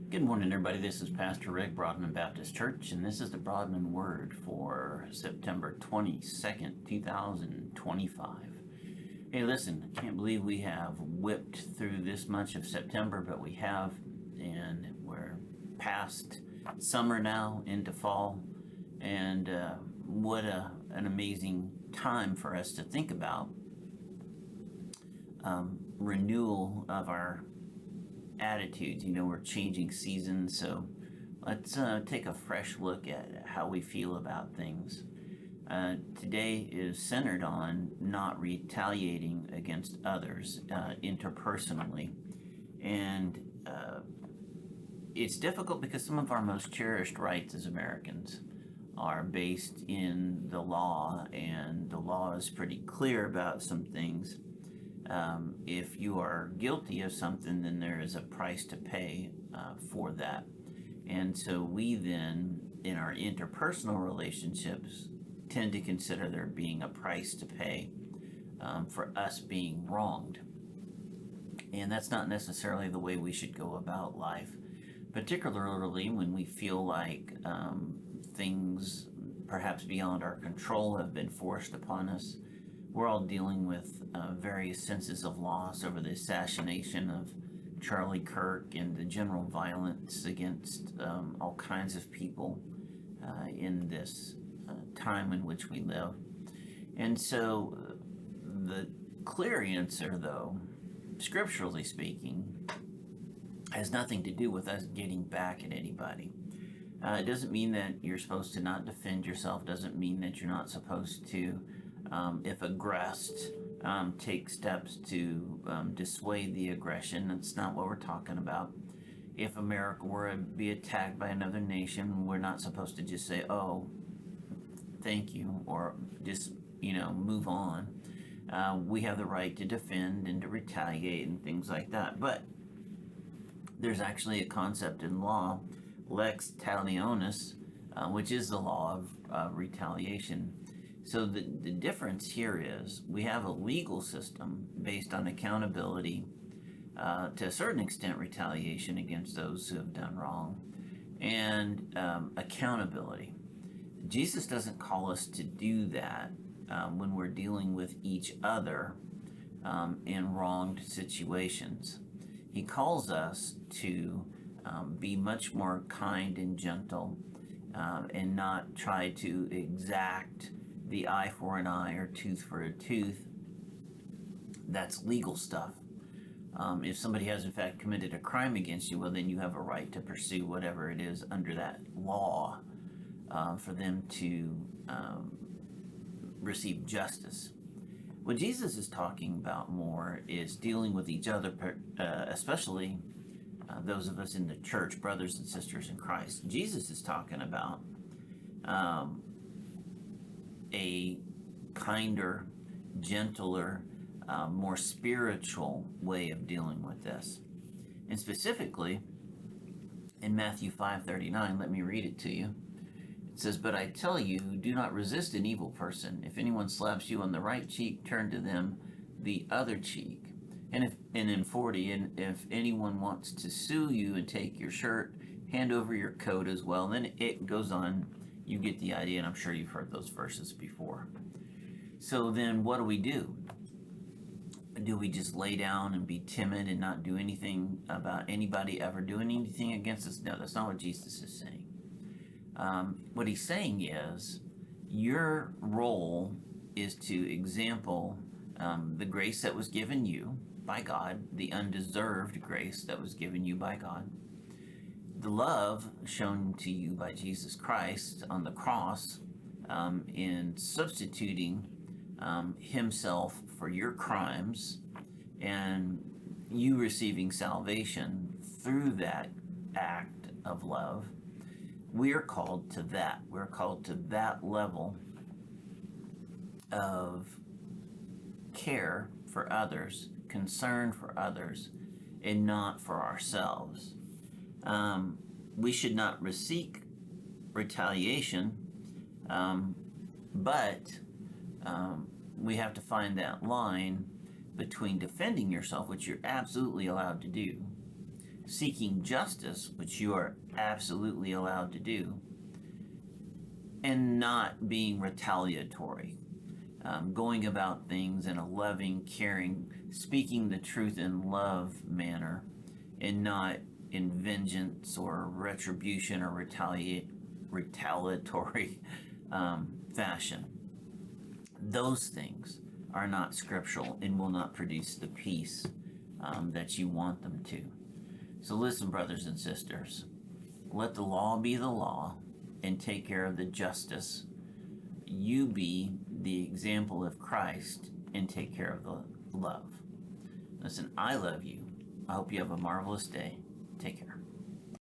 Good morning, everybody. This is Pastor Rick, Broadman Baptist Church, and this is the Broadman Word for September 22nd, 2025. Hey, listen, I can't believe we have whipped through this much of September, but we have, and we're past summer now into fall, and what an amazing time for us to think about renewal of our attitudes. We're changing seasons, so let's take a fresh look at how we feel about things. Today is centered on not retaliating against others interpersonally, and it's difficult because some of our most cherished rights as Americans are based in the law, and the law is pretty clear about some things. If you are guilty of something, then there is a price to pay for that. And so we then, in our interpersonal relationships, tend to consider there being a price to pay for us being wronged. And that's not necessarily the way we should go about life, particularly when we feel like things perhaps beyond our control have been forced upon us. We're all dealing with various senses of loss over the assassination of Charlie Kirk and the general violence against all kinds of people in this time in which we live. And so the clear answer, though, scripturally speaking, has nothing to do with us getting back at anybody. It doesn't mean that you're supposed to not defend yourself, doesn't mean that you're not supposed to, if aggressed, take steps to dissuade the aggression. That's not what we're talking about. If America were to be attacked by another nation, we're not supposed to just say, oh, thank you, or just, move on. We have the right to defend and to retaliate and things like that. But there's actually a concept in law, lex talionis, which is the law of retaliation. So the difference here is we have a legal system based on accountability, to a certain extent retaliation against those who have done wrong, and accountability. Jesus doesn't call us to do that when we're dealing with each other in wronged situations. He calls us to be much more kind and gentle and not try to exact the eye for an eye or tooth for a tooth. That's legal stuff. If somebody has in fact committed a crime against you, well, then you have a right to pursue whatever it is under that law for them to receive justice. What Jesus is talking about more is dealing with each other, especially those of us in the church, brothers and sisters in Christ. Jesus is talking about a kinder, gentler, more spiritual way of dealing with this. And specifically, in Matthew 5:39, let me read it to you. It says, "But I tell you, do not resist an evil person. If anyone slaps you on the right cheek, turn to them the other cheek. And in 40, and if anyone wants to sue you and take your shirt, hand over your coat as well." And then it goes on. You get the idea, and I'm sure you've heard those verses before. So then what do? Do we just lay down and be timid and not do anything about anybody ever doing anything against us? No, that's not what Jesus is saying. What he's saying is your role is to example the grace that was given you by God, the undeserved grace that was given you by God, the love shown to you by Jesus Christ on the cross in substituting himself for your crimes, and you receiving salvation through that act of love. We are called to that. We're called to that level of care for others, concern for others, and not for ourselves. We should not seek retaliation, but we have to find that line between defending yourself, which you're absolutely allowed to do, seeking justice, which you are absolutely allowed to do, and not being retaliatory, going about things in a loving, caring, speaking the truth in love manner, and not in vengeance or retribution or retaliatory fashion. Those things are not scriptural and will not produce the peace that you want them to. So listen, brothers and sisters, let the law be the law and take care of the justice. You be the example of Christ and take care of the love. Listen, I love you. I hope you have a marvelous day. Take care.